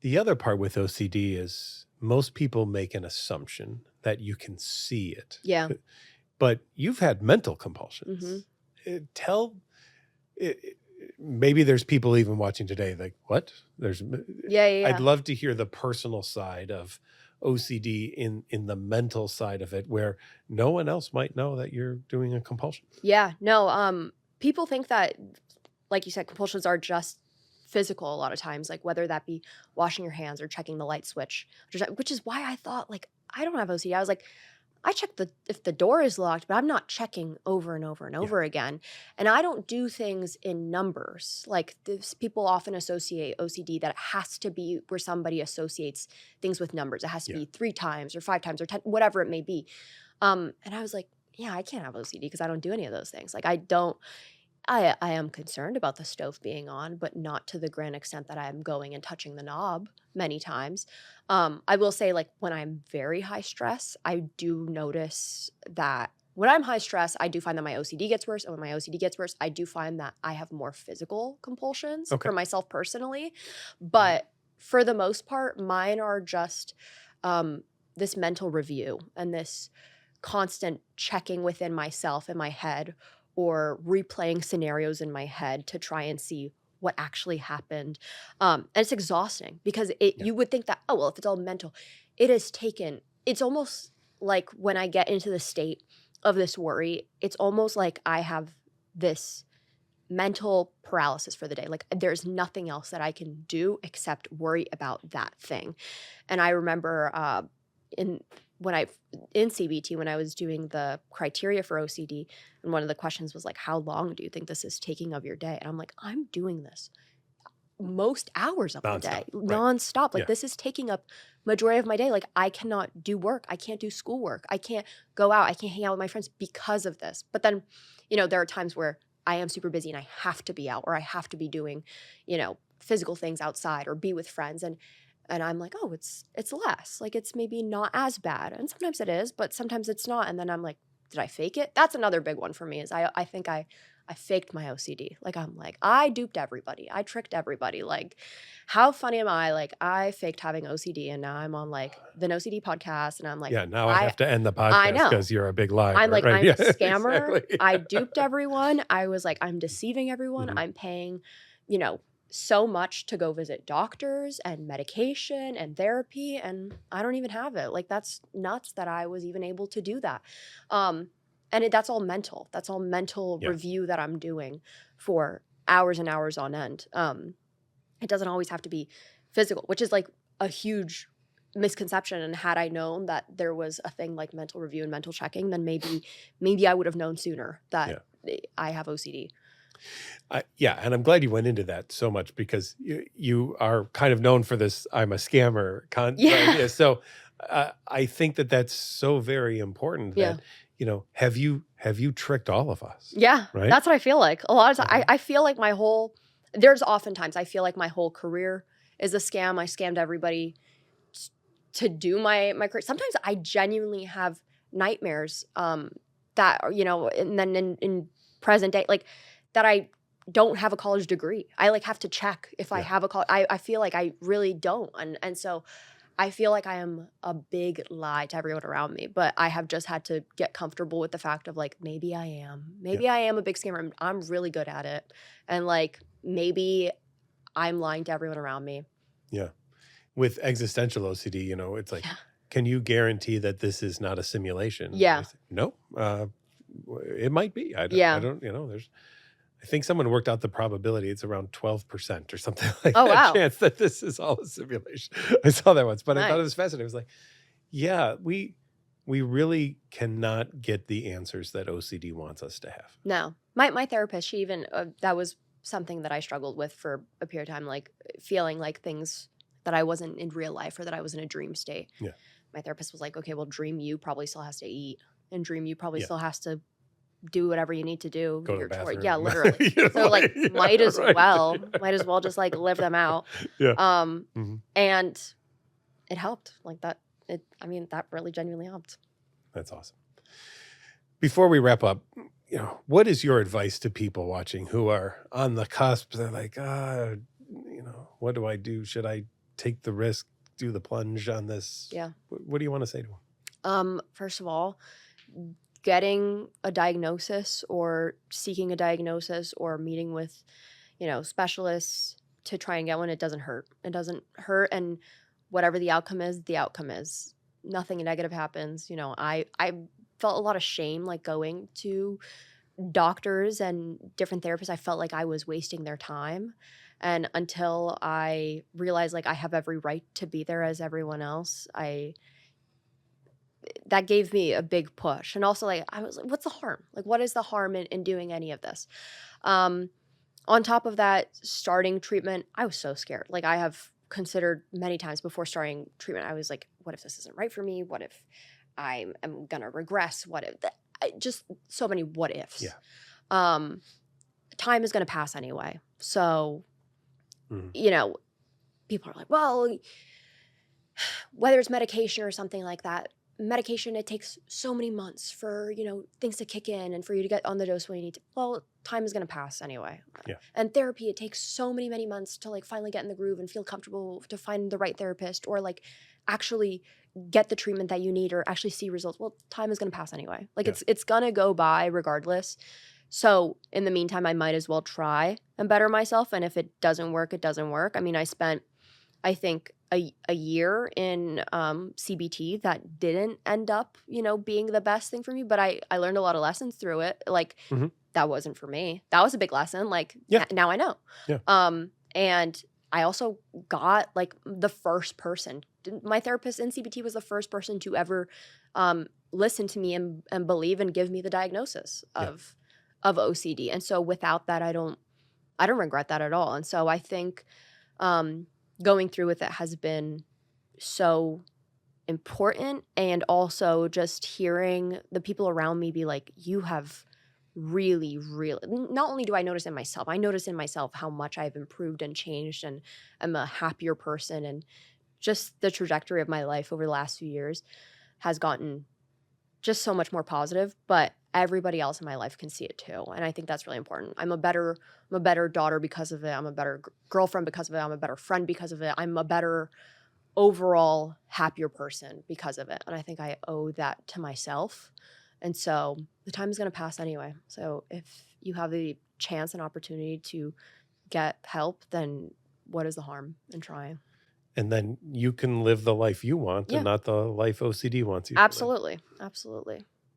The other part with OCD is most people make an assumption that you can see it. Yeah. But you've had mental compulsions. Maybe there's people even watching today like, what? I'd love to hear the personal side of OCD in the mental side of it, where no one else might know that you're doing a compulsion. Yeah. No, people think that, like you said, compulsions are just physical a lot of times, like whether that be washing your hands or checking the light switch, which is why I thought, like, I don't have OCD. I was like, I check if the door is locked, but I'm not checking over and over and over again. And I don't do things in numbers. Like people often associate OCD that it has to be where somebody associates things with numbers. It has to be 3 times or 5 times or 10, whatever it may be. And I was like, yeah, I can't have OCD because I don't do any of those things. Like I am concerned about the stove being on, but not to the grand extent that I am going and touching the knob many times. I will say, like, when I'm very high stress, I do notice that when I'm high stress, I do find that my OCD gets worse. And when my OCD gets worse, I do find that I have more physical compulsions for myself personally. But for the most part, mine are just this mental review and this constant checking within myself in my head, or replaying scenarios in my head to try and see what actually happened. And it's exhausting because you would think that, oh, well, if it's all mental, it's almost like when I get into the state of this worry, it's almost like I have this mental paralysis for the day. Like there's nothing else that I can do except worry about that thing. And I remember in CBT, when I was doing the criteria for OCD, and one of the questions was like, how long do you think this is taking of your day? And I'm like, I'm doing this most hours of the day, nonstop. Like this is taking up majority of my day. Like I cannot do work. I can't do schoolwork. I can't go out. I can't hang out with my friends because of this. But then, there are times where I am super busy and I have to be out, or I have to be doing, physical things outside or be with friends. And I'm like, oh, it's less. Like, it's maybe not as bad. And sometimes it is, but sometimes it's not. And then I'm like, did I fake it? That's another big one for me is I think I faked my OCD. Like, I'm like, I duped everybody. I tricked everybody. Like, how funny am I? Like, I faked having OCD, and now I'm on, like, the NOCD podcast, and I'm like, now I have to end the podcast because you're a big liar. I'm like, right? I'm a scammer. Exactly. I duped everyone. I was like, I'm deceiving everyone. I'm paying, so much to go visit doctors and medication and therapy, and I don't even have it. Like, that's nuts that I was even able to do that. And that's all mental. That's all mental review that I'm doing for hours and hours on end. It doesn't always have to be physical, which is like a huge misconception. And had I known that there was a thing like mental review and mental checking, then maybe I would have known sooner that I have OCD. And I'm glad you went into that so much, because you are kind of known for this I'm a scammer idea. So I think that that's so very important that, have you tricked all of us? Yeah, right? That's what I feel like. A lot of times, I feel like there's oftentimes I feel like my whole career is a scam. I scammed everybody to do my career. Sometimes I genuinely have nightmares that, and then in present day, like, that I don't have a college degree. I like have to check if I have a college. I feel like I really don't. And so I feel like I am a big lie to everyone around me, but I have just had to get comfortable with the fact of like, maybe I am a big scammer. I'm really good at it. And like, maybe I'm lying to everyone around me. Yeah. With existential OCD, it's like, can you guarantee that this is not a simulation? Yeah. No, it might be. I don't, I think someone worked out the probability. It's around 12% or something like that. Wow. Chance that this is all a simulation. I saw that once, but I thought it was fascinating. It was like, we really cannot get the answers that OCD wants us to have. No. My therapist, she even, that was something that I struggled with for a period of time, like feeling like things that I wasn't in real life or that I was in a dream state. Yeah. My therapist was like, okay, well, dream you probably still has to eat, and dream you probably still has to do whatever you need to do. Go to the bathroom. Yeah, literally. So like, might as well just like live them out. Yeah. And it helped. Like that. That really genuinely helped. That's awesome. Before we wrap up, what is your advice to people watching who are on the cusp? They're like, what do I do? Should I take the risk, do the plunge on this? Yeah. What do you want to say to them? First of all, getting a diagnosis or seeking a diagnosis or meeting with, specialists to try and get one, it doesn't hurt. It doesn't hurt. And whatever the outcome is, the outcome is. Nothing negative happens. I felt a lot of shame like going to doctors and different therapists. I felt like I was wasting their time. And until I realized like I have every right to be there as everyone else, that gave me a big push. And also like I was like, what's the harm? Like what is the harm in doing any of this? On top of that, starting treatment, I was so scared. Like I have considered many times before starting treatment, I was like, what if this isn't right for me? What if I am gonna regress? What if just so many what ifs. Yeah. Time is gonna pass anyway. So, Mhm. people are like, well, whether it's medication or something like that, medication, it takes so many months for, things to kick in and for you to get on the dose when you need to. Well, time is going to pass anyway. Yeah. And therapy, it takes so many months to like finally get in the groove and feel comfortable to find the right therapist or like actually get the treatment that you need or actually see results. Well, time is going to pass anyway. Like Yeah. it's going to go by regardless. So in the meantime, I might as well try and better myself. And if it doesn't work, it doesn't work. I mean, I spent, I think, a year in CBT that didn't end up, being the best thing for me. But I learned a lot of lessons through it. Like Mhm. that wasn't for me. That was a big lesson. Like Yeah. now I know. Yeah. And I also got like the first person. My therapist in CBT was the first person to ever listen to me and believe and give me the diagnosis of OCD. And so without that, I don't regret that at all. And so I think going through with it has been so important. And also just hearing the people around me be like, you have really, not only do I notice in myself, I notice in myself how much I've improved and changed and I'm a happier person. And just the trajectory of my life over the last few years has gotten just so much more positive, but everybody else in my life can see it too. And I think that's really important. I'm a better daughter because of it. I'm a better girlfriend because of it. I'm a better friend because of it. I'm a better overall happier person because of it. And I think I owe that to myself. And so the time is going to pass anyway. So if you have the chance and opportunity to get help, then what is the harm in trying? And then you can live the life you want Yeah. and not the life OCD wants you to live. Absolutely. Absolutely.